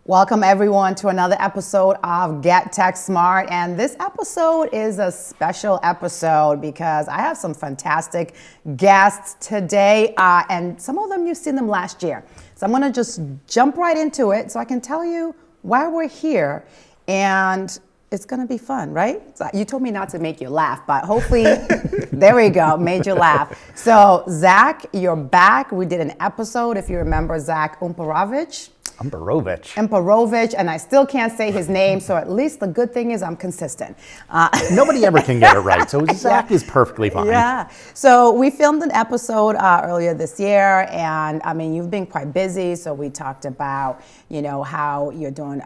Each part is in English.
Welcome everyone to another episode of Get Tech Smart, and this episode is a special episode because I have some fantastic guests today, and some of them you've seen them last year. So I'm gonna just jump right into it so I can tell you why we're here, and it's gonna be fun, right? So you told me not to make you laugh, but hopefully, there we go, made you laugh. So Zach, you're back. We did an episode, if you remember, Zach Umperovitch. Umperovitch, and I still can't say his name, so at least the good thing is I'm consistent. Nobody ever can get it right, so Zach is perfectly fine. Yeah, so we filmed an episode earlier this year, and I mean, you've been quite busy, so we talked about, you know, how you're doing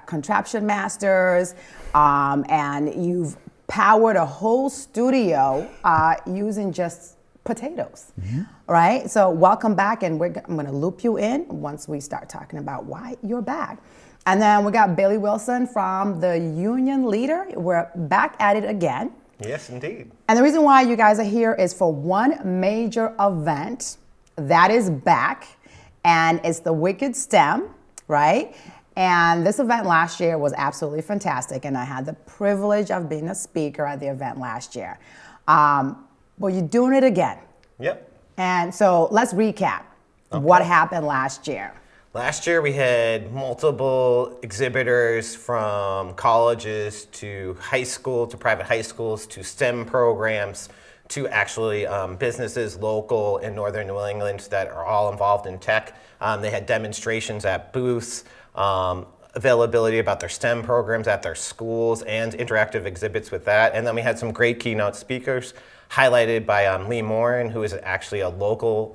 contraption masters, and you've powered a whole studio using just potatoes, right? So welcome back, and I'm gonna loop you in once we start talking about why you're back. And then we got Billy Wilson from the Union Leader. We're back at it again. Yes, indeed. And the reason why you guys are here is for one major event that is back, and it's the Wicked STEM, right? And this event last year was absolutely fantastic, and I had the privilege of being a speaker at the event last year. Well, you're doing it again. Yep. And so let's recap what happened last year. Last year we had multiple exhibitors from colleges to high school, to private high schools, to STEM programs, to actually businesses local in northern New England that are all involved in tech. They had demonstrations at booths, availability about their STEM programs at their schools, and interactive exhibits with that. And then we had some great keynote speakers, highlighted by Lee Morin, who is actually a local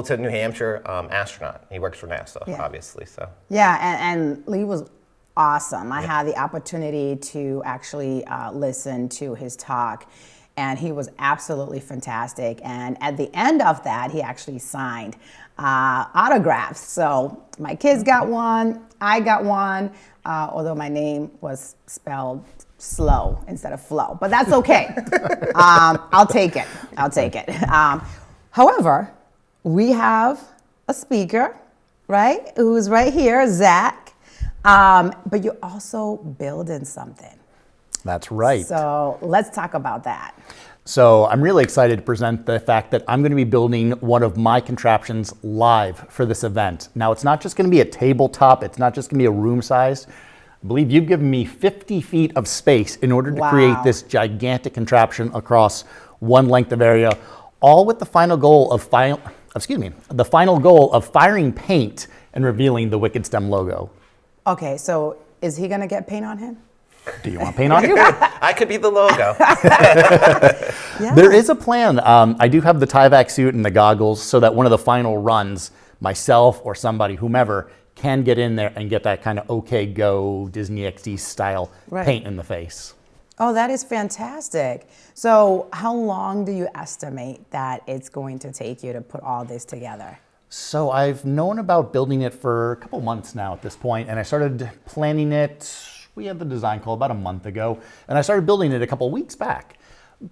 to New Hampshire astronaut. He works for NASA, obviously. So yeah, and Lee was awesome. I had the opportunity to actually listen to his talk, and he was absolutely fantastic. And at the end of that, he actually signed autographs. So my kids got one, I got one, although my name was spelled slow instead of flow, but that's okay. I'll take it. However, we have a speaker, right, who's right here, Zach, but you're also building something. That's right. So let's talk about that. So I'm really excited to present the fact that I'm going to be building one of my contraptions live for this event. Now, it's not just going to be a tabletop. It's not just going to be a room size. I believe you've given me 50 feet of space in order to create this gigantic contraption across one length of area, all with the final goal of firing paint and revealing the Wicked STEM logo. Okay, so is he gonna get paint on him? Do you want paint on you? I could be the logo. There is a plan. I do have the Tyvek suit and the goggles so that one of the final runs, myself or somebody, whomever, can get in there and get that kind of OK Go Disney XD style paint in the face. Oh, that is fantastic. So how long do you estimate that it's going to take you to put all this together? So I've known about building it for a couple months now at this point, and I started planning it, we had the design call about a month ago, and I started building it a couple weeks back.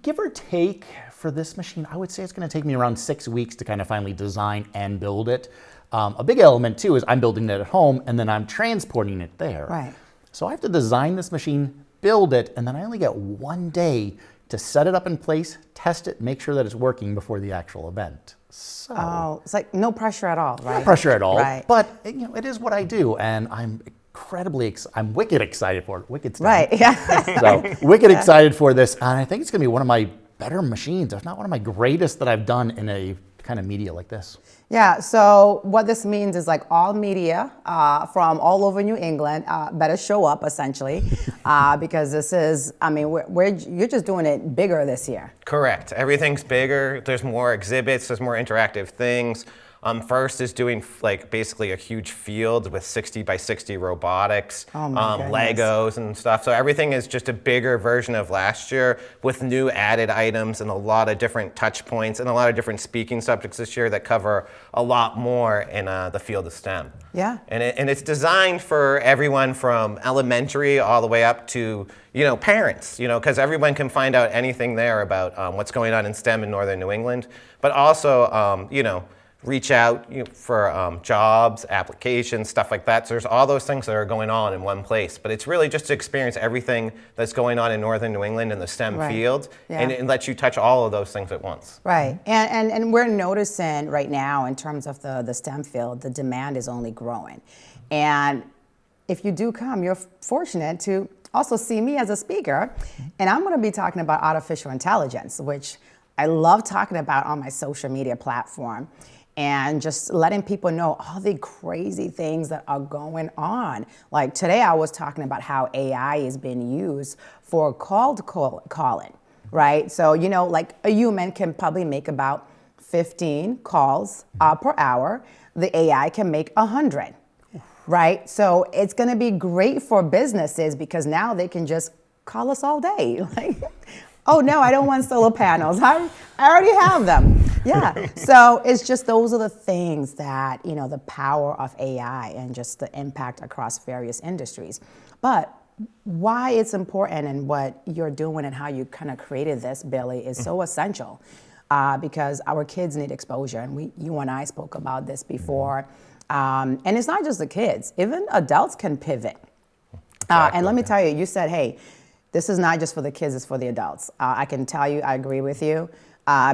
Give or take, for this machine, I would say it's going to take me around 6 weeks to kind of finally design and build it. A big element too is I'm building it at home and then I'm transporting it there. Right. So I have to design this machine, build it, and then I only get 1 day to set it up in place, test it, make sure that it's working before the actual event. So it's like no pressure at all, right? No pressure at all. Right. But you know, it is what I do, and I'm I'm wicked excited for it. Wicked STEM. Right. Yeah. So wicked excited for this, and I think it's going to be one of my better machines, if not one of my greatest that I've done in a kind of media like this. Yeah, so what this means is like all media from all over New England better show up essentially because this is, I mean, you're just doing it bigger this year. Correct. Everything's bigger. There's more exhibits. There's more interactive things. FIRST is doing like basically a huge field with 60 by 60 robotics, Legos and stuff. So everything is just a bigger version of last year with new added items and a lot of different touch points and a lot of different speaking subjects this year that cover a lot more in the field of STEM. Yeah. And it's designed for everyone from elementary all the way up to, you know, parents, you know, because everyone can find out anything there about what's going on in STEM in northern New England, but also, you know, reach out for jobs, applications, stuff like that. So there's all those things that are going on in one place. But it's really just to experience everything that's going on in northern New England in the STEM field, and it lets you touch all of those things at once. Right, and we're noticing right now in terms of the STEM field, the demand is only growing. And if you do come, you're fortunate to also see me as a speaker, and I'm going to be talking about artificial intelligence, which I love talking about on my social media platform, and just letting people know all the crazy things that are going on. Like today I was talking about how AI is being used for cold calling, right? So, you know, like a human can probably make about 15 calls per hour. The AI can make 100, right? So it's gonna be great for businesses because now they can just call us all day. Like, oh no, I don't want solar panels. I already have them. Yeah, so it's just those are the things that, you know, the power of AI and just the impact across various industries. But why it's important and what you're doing and how you kind of created this, Billy, is so essential because our kids need exposure. And you and I spoke about this before. And it's not just the kids, even adults can pivot. Exactly. And let me tell you, you said, hey, this is not just for the kids, it's for the adults. I can tell you, I agree with you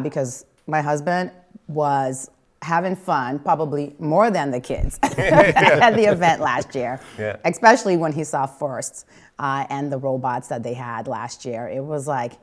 because my husband was having fun, probably more than the kids at the event last year, especially when he saw FIRST and the robots that they had last year. It was like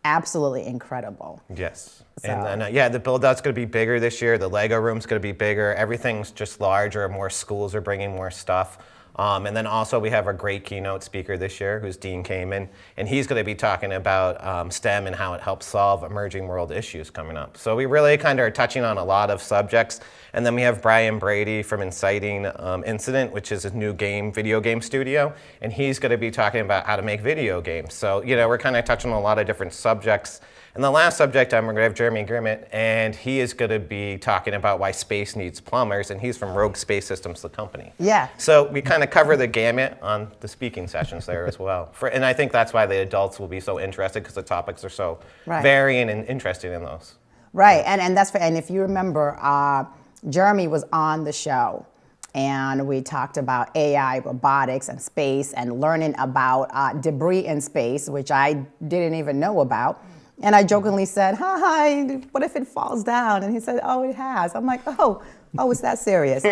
absolutely incredible. Yes. So. And then, the build-out's going to be bigger this year. The Lego room's going to be bigger. Everything's just larger. More schools are bringing more stuff. And then also we have a great keynote speaker this year who's Dean Kamen, and he's going to be talking about STEM and how it helps solve emerging world issues coming up. So we really kind of are touching on a lot of subjects. And then we have Brian Brady from Inciting Incident, which is a new video game studio, and he's going to be talking about how to make video games. So, you know, we're kind of touching on a lot of different subjects. And the last subject, we're going to have Jeremy Grimmett, and he is going to be talking about why space needs plumbers, and he's from Rogue Space Systems, the company. Yeah. So we kind of cover the gamut on the speaking sessions there as well. And I think that's why the adults will be so interested because the topics are so varying and interesting in those. Right, and that's and if you remember, Jeremy was on the show. And we talked about AI, robotics, and space, and learning about debris in space, which I didn't even know about. And I jokingly said, hi, what if it falls down? And he said, oh, it has. I'm like, oh, it's that serious.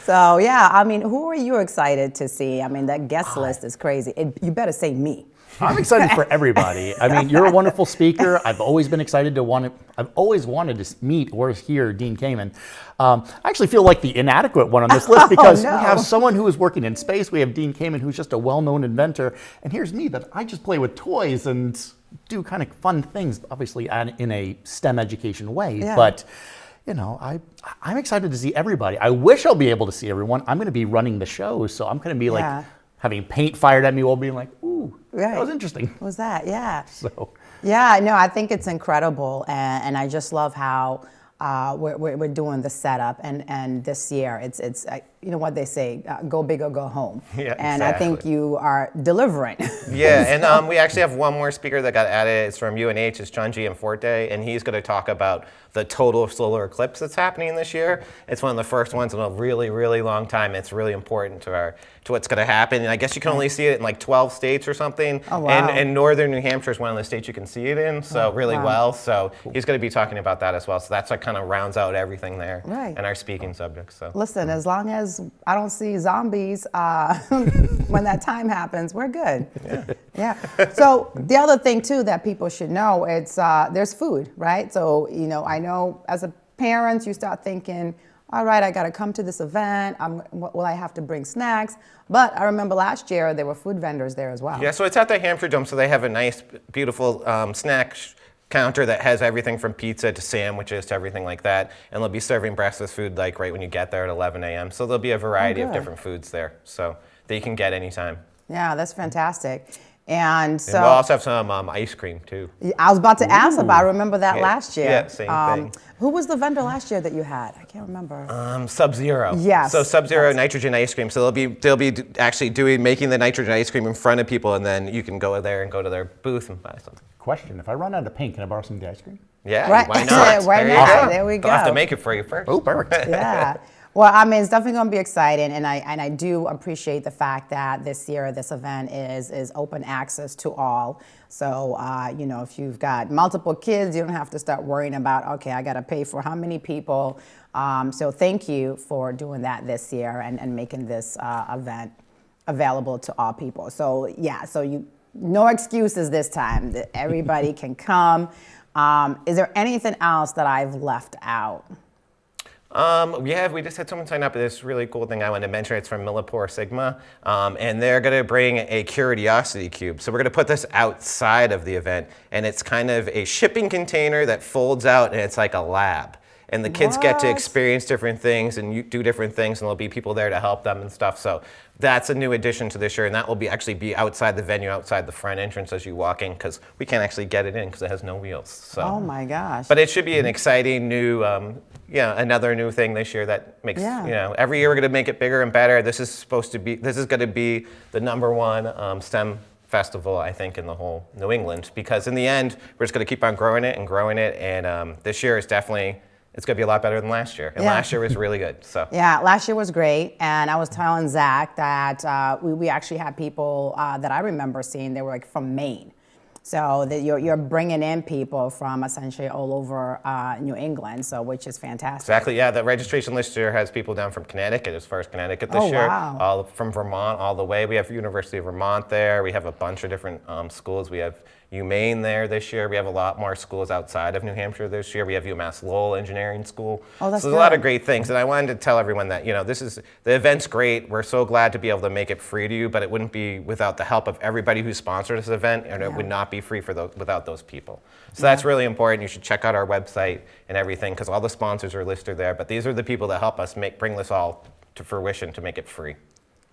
so, yeah, I mean, who are you excited to see? I mean, that guest list is crazy. You better say me. I'm excited for everybody. I mean, you're a wonderful speaker. I've always been excited I've always wanted to meet or hear Dean Kamen. I actually feel like the inadequate one on this list because we have someone who is working in space. We have Dean Kamen, who's just a well-known inventor. And here's me that I just play with toys and do kind of fun things, obviously in a STEM education way. Yeah. But, you know, I'm excited to see everybody. I wish I'll be able to see everyone. I'm going to be running the show, so I'm going to be like having paint fired at me while being like, ooh, that was interesting. What was that? Yeah. So. Yeah, no, I think it's incredible, and I just love how we're doing the setup, and this year it's you know what they say, go big or go home. Yeah, and exactly. I think you are delivering. Yeah, and we actually have one more speaker that got added. It's from UNH. It's John Gianforte, and he's going to talk about the total solar eclipse that's happening this year. It's one of the first ones in a really, really long time. It's really important to what's going to happen. And I guess you can only see it in like 12 states or something. Oh, wow. And northern New Hampshire is one of the states you can see it in, so well. So he's going to be talking about that as well. So that's what kind of rounds out everything there and our speaking subjects. So listen, as long as I don't see zombies when that time happens, we're good. Yeah. So the other thing too that people should know, it's there's food, right? So you know, I know as a parent, you start thinking, all right, I got to come to this event. Will I have to bring snacks? But I remember last year there were food vendors there as well. Yeah, so it's at the Hampshire Dome, so they have a nice, beautiful snack counter that has everything from pizza to sandwiches to everything like that. And they'll be serving breakfast food like right when you get there at 11 a.m. So there'll be a variety of different foods there, so that you can get anytime. Yeah, that's fantastic. And so And we'll also have some ice cream too. I was about to ask about. I remember that Yeah. last year. Yeah, same thing. Who was the vendor last year that you had? I can't remember. Sub-Zero. Yes. So Sub-Zero nitrogen ice cream. So they'll be actually making the nitrogen ice cream in front of people, and then you can go there and go to their booth and buy something. Question, if I run out of paint, can I borrow some of the ice cream? Yeah, Right. why not? Why There you not? go. There we They'll have go. to make it for you first. Oh, perfect. Yeah. Well, I mean, it's definitely going to be exciting, and I do appreciate the fact that this year this event is open access to all. So, you know, if you've got multiple kids, you don't have to start worrying about, okay, I got to pay for how many people. So thank you for doing that this year and making this event available to all people. So, yeah, no excuses this time. Everybody can come. Is there anything else that I've left out? We just had someone sign up for this really cool thing I want to mention. It's from Millipore Sigma, and they're going to bring a Curiosity Cube. So we're going to put this outside of the event, and it's kind of a shipping container that folds out, and it's like a lab. And the kids get to What? experience different things and do different things, and there'll be people there to help them and stuff. So that's a new addition to this year, and that will actually be outside the venue, outside the front entrance as you walk in, because we can't actually get it in because it has no wheels. So. Oh my gosh. But it should be an exciting new, another new thing this year that makes, every year we're going to make it bigger and better. This is going to be the #1 STEM festival, I think, in the whole New England, because in the end, we're just going to keep on growing it, and this year is definitely, it's going to be a lot better than last year. And last year was really good. So. Yeah, last year was great, and I was telling Zach that we actually had people that I remember seeing. They were like from Maine, so that you're bringing in people from essentially all over New England, so which is fantastic. Exactly. Yeah, the registration list here has people down from Connecticut, as far as Connecticut this year. Wow. All from Vermont all the way. We have University of Vermont there. We have a bunch of different schools. We have UMaine there this year. We have a lot more schools outside of New Hampshire this year. We have UMass Lowell Engineering School. Oh, that's so there's a lot good. of great things. And I wanted to tell everyone that, the event's great. We're so glad to be able to make it free to you, but it wouldn't be without the help of everybody who sponsored this event, and it would not be free for without those people. So that's really important. You should check out our website and everything, because all the sponsors are listed there. But these are the people that help us bring this all to fruition to make it free.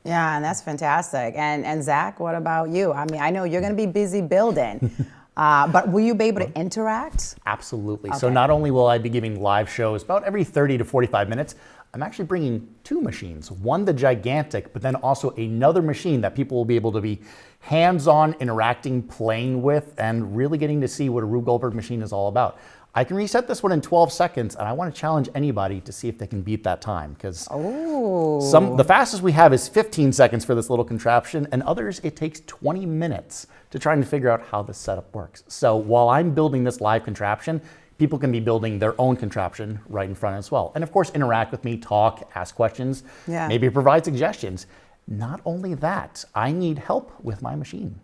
Yeah, and that's fantastic. And Zach, what about you? I mean, I know you're going to be busy building. But will you be able to interact? Absolutely. Okay. So not only will I be giving live shows about every 30 to 45 minutes, I'm actually bringing 2 machines. One, the gigantic, but then also another machine that people will be able to be hands-on, interacting, playing with, and really getting to see what a Rube Goldberg machine is all about. I can reset this one in 12 seconds, and I want to challenge anybody to see if they can beat that time, because the fastest we have is 15 seconds for this little contraption, and others it takes 20 minutes to try and figure out how this setup works. So while I'm building this live contraption, people can be building their own contraption right in front as well. And of course, interact with me, talk, ask questions, maybe provide suggestions. Not only that, I need help with my machine.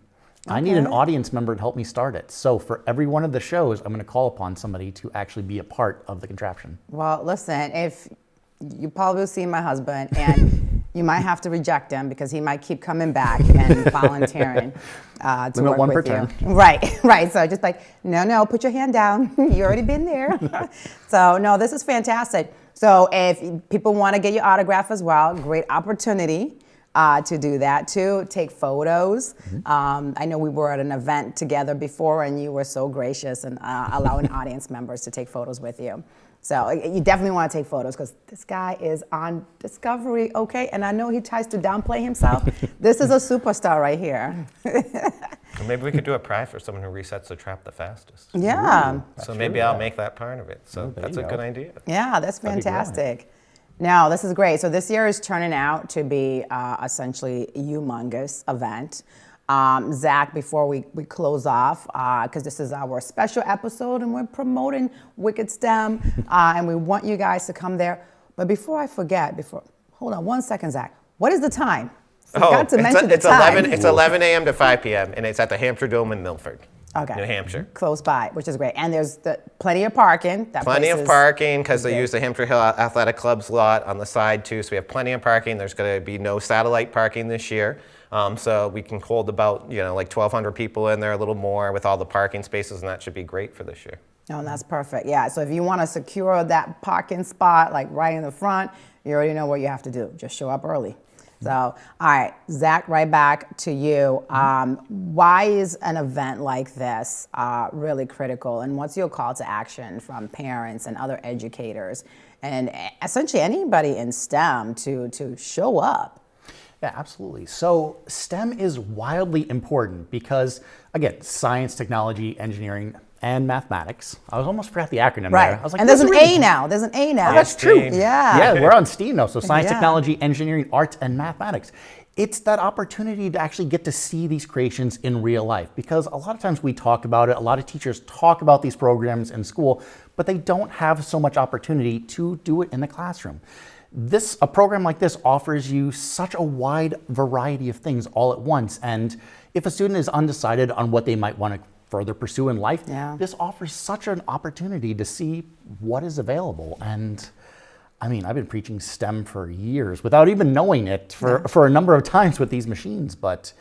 I need an audience member to help me start it. So for every one of the shows, I'm going to call upon somebody to actually be a part of the contraption. Well, listen, if you probably will see my husband, and you might have to reject him because he might keep coming back and volunteering to Limit work one with per turn. you. Right. So just like, no, put your hand down. You already been there. So no, this is fantastic. So if people want to get your autograph as well, great opportunity to do that too. Take photos. I know we were at an event together before, and you were so gracious and allowing audience members to take photos with you. So you definitely want to take photos, because this guy is on Discovery, okay? And I know he tries to downplay himself. This is a superstar right here. Or maybe we could do a prize for someone who resets the trap the fastest. Yeah. So maybe I'll make that part of it. So that's a good idea. Yeah, that's fantastic. No, this is great. So this year is turning out to be essentially a humongous event. Zach, before we close off, because this is our special episode and we're promoting Wicked STEM, and we want you guys to come there. But before I forget, hold on one second, Zach. What is the time? Forgot to mention the time. It's 11 a.m. to 5 p.m. and it's at the Hampshire Dome in Milford, Okay. New Hampshire. Close by, which is great. And there's plenty of parking. Plenty of parking, because they use the Hampshire Hill Athletic Club's lot on the side too. So we have plenty of parking. There's going to be no satellite parking this year. So we can hold about, like 1,200 people in there, a little more with all the parking spaces, and that should be great for this year. Oh, that's perfect. Yeah, so if you want to secure that parking spot, like right in the front, you already know what you have to do. Just show up early. So, all right, Zach, right back to you. Why is an event like this really critical? And what's your call to action from parents and other educators and essentially anybody in STEM to show up? Yeah, absolutely. So STEM is wildly important because, again, science, technology, engineering, and mathematics. I almost forgot the acronym there. I was like, and there's an A now. There's an A now. Oh, that's true. Yeah. Yeah, we're on STEAM now. So science, Yeah. technology, engineering, arts, and mathematics. It's that opportunity to actually get to see these creations in real life, because a lot of times we talk about it, a lot of teachers talk about these programs in school, but they don't have so much opportunity to do it in the classroom. A program like this offers you such a wide variety of things all at once. And if a student is undecided on what they might want to further pursue in life, this offers such an opportunity to see what is available. And I mean, I've been preaching STEM for years without even knowing it for a number of times with these machines. But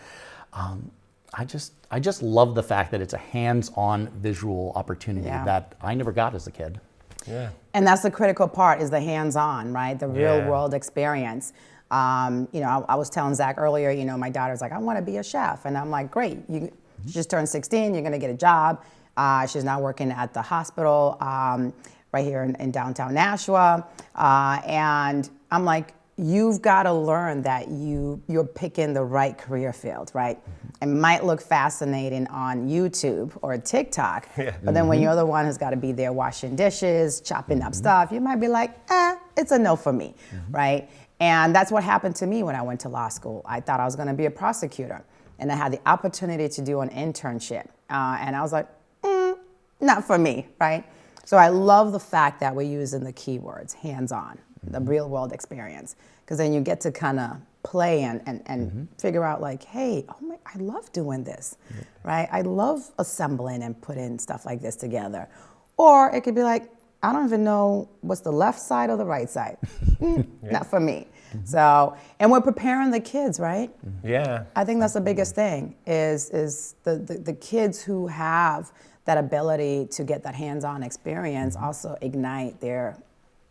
I just love the fact that it's a hands-on visual opportunity that I never got as a kid. Yeah. And that's the critical part, is the hands-on, right? The real world experience. You know, I was telling Zach earlier, you know, my daughter's like, I want to be a chef. And I'm like, great. You just turned 16, you're going to get a job. She's now working at the hospital right here in downtown Nashua. And I'm like, you've got to learn that you're picking the right career field, right? It might look fascinating on YouTube or TikTok, but then when you're the one who's got to be there washing dishes, chopping up stuff, you might be like, it's a no for me, right? And that's what happened to me when I went to law school. I thought I was going to be a prosecutor, and I had the opportunity to do an internship, and I was like, not for me, right? So I love the fact that we're using the keywords, hands-on, the real world experience, because then you get to kind of play and figure out like, hey, I love doing this, right? I love assembling and putting stuff like this together. Or it could be like, I don't even know what's the left side or the right side. Not for me. So, and we're preparing the kids, right? Yeah. I think that's the biggest thing is the kids who have that ability to get that hands-on experience also ignite their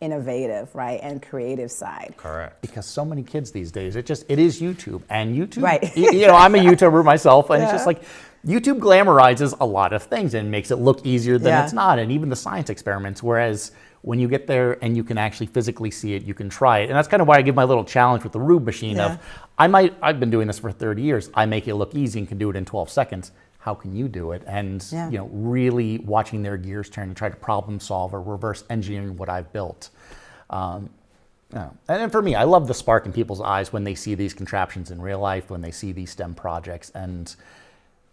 innovative, right, and creative side. Correct. Because so many kids these days, it is YouTube, and YouTube, Right. you know, I'm a YouTuber myself, and it's just like, YouTube glamorizes a lot of things and makes it look easier than it's not, and even the science experiments, whereas when you get there and you can actually physically see it, you can try it. And that's kind of why I give my little challenge with the Rube machine of, I've been doing this for 30 years, I make it look easy and can do it in 12 seconds. How can you do it? And you know, really watching their gears turn and try to problem solve or reverse engineering what I've built. And for me, I love the spark in people's eyes when they see these contraptions in real life, when they see these STEM projects, and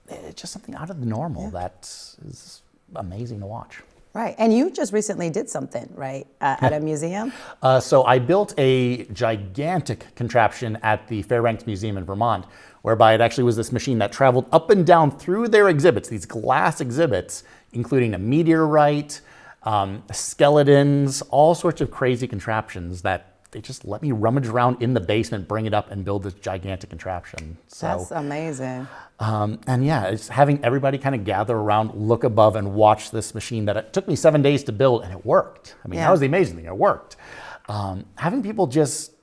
it's just something out of the normal that is amazing to watch. Right, and you just recently did something, right, at a museum? So I built a gigantic contraption at the Fairbanks Museum in Vermont, whereby it actually was this machine that traveled up and down through their exhibits, these glass exhibits, including a meteorite, skeletons, all sorts of crazy contraptions that they just let me rummage around in the basement, bring it up, and build this gigantic contraption. So, That's amazing. and yeah, it's having everybody kind of gather around, look above, and watch this machine that it took me 7 days to build, and it worked. I mean, that was the amazing thing, it worked. Having people just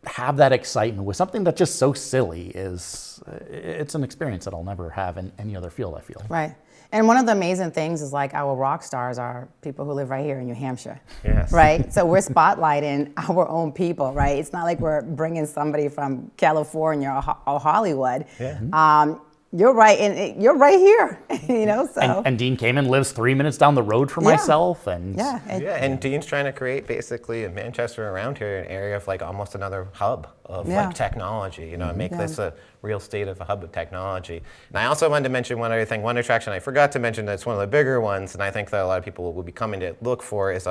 have that excitement with something that's just so silly it's an experience that I'll never have in any other field, I feel. Right. And one of the amazing things is like our rock stars are people who live right here in New Hampshire. Yes. Right? So we're spotlighting our own people, right? It's not like we're bringing somebody from California or Hollywood. Yeah. You're right, and you're right here, you know, so. And Dean Kamen lives 3 minutes down the road from myself. And And Dean's trying to create basically in Manchester around here an area of like almost another hub of like technology, you know, and make this a real state of a hub of technology. And I also wanted to mention one other thing, one attraction I forgot to mention that's one of the bigger ones, and I think that a lot of people will be coming to look for is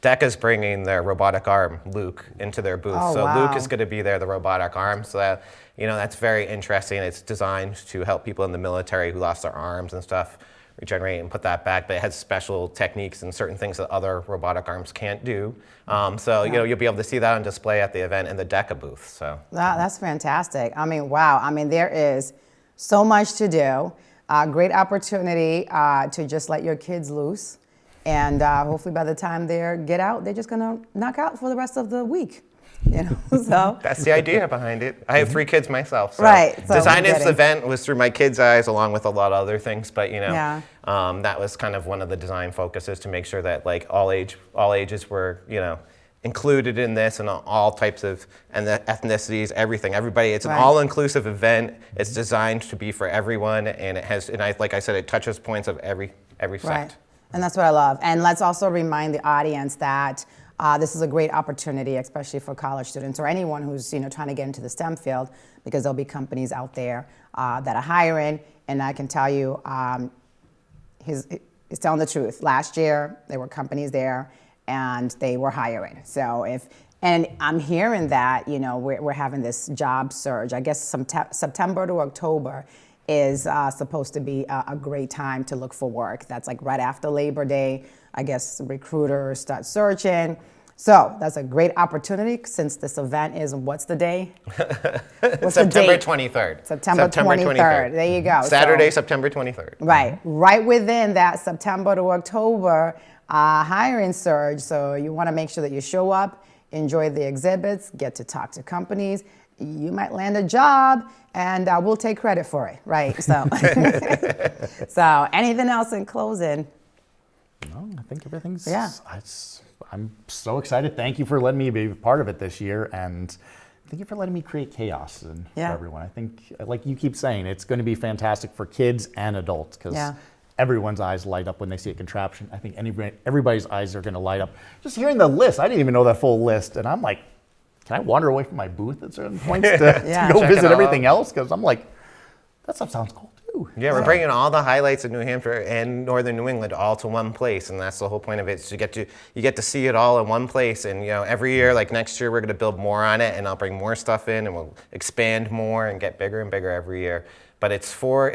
DECA's bringing their robotic arm, Luke, into their booth. Oh, so wow. Luke is going to be there, the robotic arm. So that, you know, that's very interesting. It's designed to help people in the military who lost their arms and stuff regenerate and put that back, but it has special techniques and certain things that other robotic arms can't do. So you know, you'll be able to see that on display at the event in the DECA booth. So That's fantastic. I mean, wow. I mean, there is so much to do. Great opportunity to just let your kids loose. And hopefully by the time they get out, they're just going to knock out for the rest of the week. You know, so. That's the idea behind it. I have 3 kids myself. So Right. So designing this event was through my kids' eyes, along with a lot of other things. But Yeah. that was kind of one of the design focuses, to make sure that like all ages were included in this, and all types of, and the ethnicities, everything, everybody. It's an all-inclusive event. It's designed to be for everyone, and it has, like I said, it touches points of every sect. Right. And that's what I love. And let's also remind the audience that this is a great opportunity, especially for college students or anyone who's trying to get into the STEM field, because there'll be companies out there that are hiring. And I can tell you, he's telling the truth. Last year, there were companies there, and they were hiring. So and I'm hearing that we're having this job surge. I guess September to October is supposed to be a great time to look for work. That's like right after Labor Day. I guess recruiters start searching. So that's a great opportunity, since this event is, what's the day? What's September the date? 23rd. September 23rd. There you go. Saturday, September 23rd. Right within that September to October hiring surge. So you want to make sure that you show up, enjoy the exhibits, get to talk to companies. You might land a job, and we'll take credit for it, right? So, so anything else in closing? No, I think everything's. Yeah. I'm so excited. Thank you for letting me be part of it this year, and thank you for letting me create chaos for everyone. I think, like you keep saying, it's going to be fantastic for kids and adults, because everyone's eyes light up when they see a contraption. I think everybody's eyes are going to light up. Just hearing the list, I didn't even know that full list, and I'm like, can I wander away from my booth at certain points to go visit everything else? Because I'm like, that stuff sounds cool too. Yeah, we're bringing all the highlights of New Hampshire and Northern New England all to one place, and that's the whole point of it. Is you get to see it all in one place, and every year, like next year, we're going to build more on it, and I'll bring more stuff in, and we'll expand more and get bigger and bigger every year. But it's for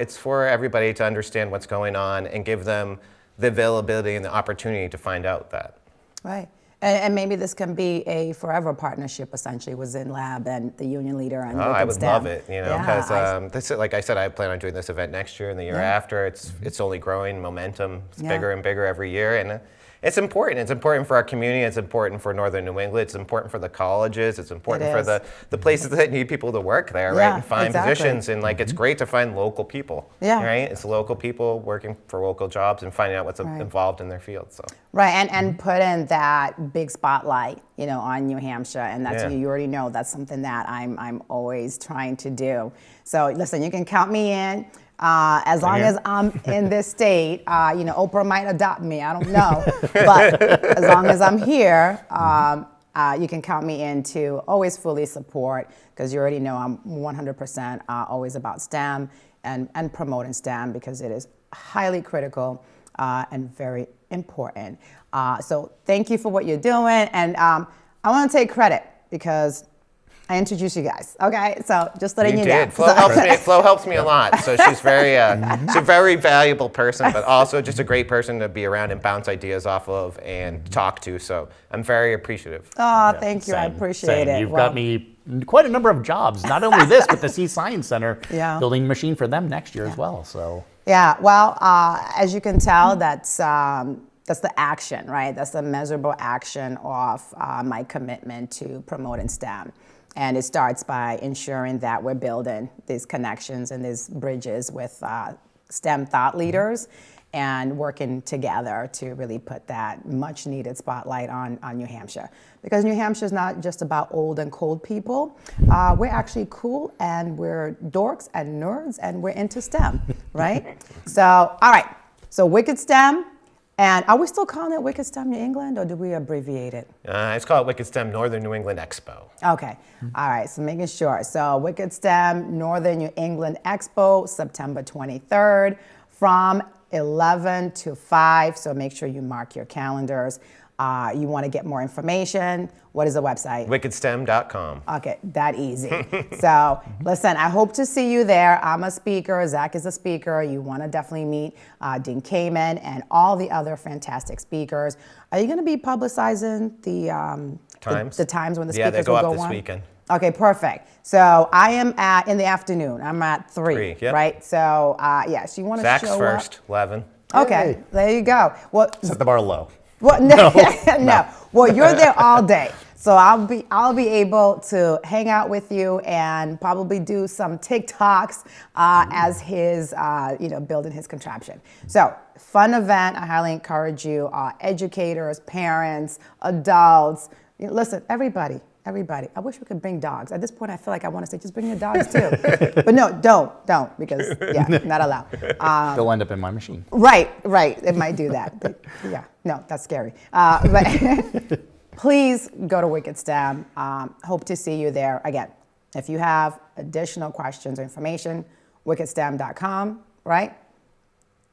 everybody to understand what's going on and give them the availability and the opportunity to find out that. Right. And maybe this can be a forever partnership, essentially, with Zen Lab and the union leader and I would STEM. love it, because like I said, I plan on doing this event next year and the year after. It's only growing momentum. It's bigger and bigger every year, and it's important. It's important for our community. It's important for Northern New England. It's important for the colleges. It's important for the places that need people to work there, right? And find positions. And it's great to find local people, right? It's local people working for local jobs and finding out what's involved in their field. So. Right, and put in that big spotlight, on New Hampshire, and that's you already know that's something that I'm always trying to do. So listen, you can count me in. As long as I'm in this state, Oprah might adopt me, I don't know. But as long as I'm here, you can count me in to always fully support, because you already know I'm 100% always about STEM and promoting STEM, because it is highly critical and very important. So thank you for what you're doing. And I want to take credit, because I introduced you guys. Okay, so just letting you know. Flo helps me a lot. So she's she's a very valuable person, but also just a great person to be around and bounce ideas off of and talk to. So I'm very appreciative. Oh, thank you. I appreciate it. You've got me quite a number of jobs. Not only this, but the Sea Science Center, building a machine for them next year as well. So. Yeah. Well, as you can tell, that's the action, right? That's the measurable action of my commitment to promoting STEM. And it starts by ensuring that we're building these connections and these bridges with STEM thought leaders, and working together to really put that much needed spotlight on New Hampshire. Because New Hampshire is not just about old and cold people. We're actually cool, and we're dorks and nerds, and we're into STEM, right? So, all right, so Wicked STEM. And are we still calling it Wicked STEM New England, or do we abbreviate it? It's called Wicked STEM Northern New England Expo. Okay, all right, so making sure. So Wicked STEM Northern New England Expo, September 23rd from 11 to 5. So make sure you mark your calendars. You want to get more information, what is the website? WickedSTEM.com. Okay, that easy. So listen, I hope to see you there. I'm a speaker, Zach is a speaker. You want to definitely meet Dean Kamen and all the other fantastic speakers. Are you going to be publicizing the times? The times when the speakers will go on? Yeah, they go up this weekend. Okay, perfect. So I am in the afternoon. I'm at 3, right? So yes, you want to show up. Zach's first, 11. Okay, there you go. Well, set the bar low. Well, no. Well, you're there all day. So I'll be able to hang out with you and probably do some TikToks as his building his contraption. So fun event. I highly encourage you, educators, parents, adults. Listen, everybody. I wish we could bring dogs. At this point, I feel like I want to say, just bring your dogs too. But no, don't, because not allowed. They'll end up in my machine. Right. It might do that. But, no, that's scary. But please go to Wicked STEM. Hope to see you there. Again, if you have additional questions or information, wickedstem.com, right?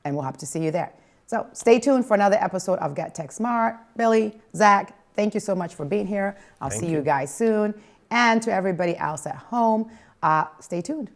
And we'll hope to see you there. So stay tuned for another episode of Get Tech Smart. Billy, Zach, thank you so much for being here. I'll see you guys soon. And to everybody else at home, stay tuned.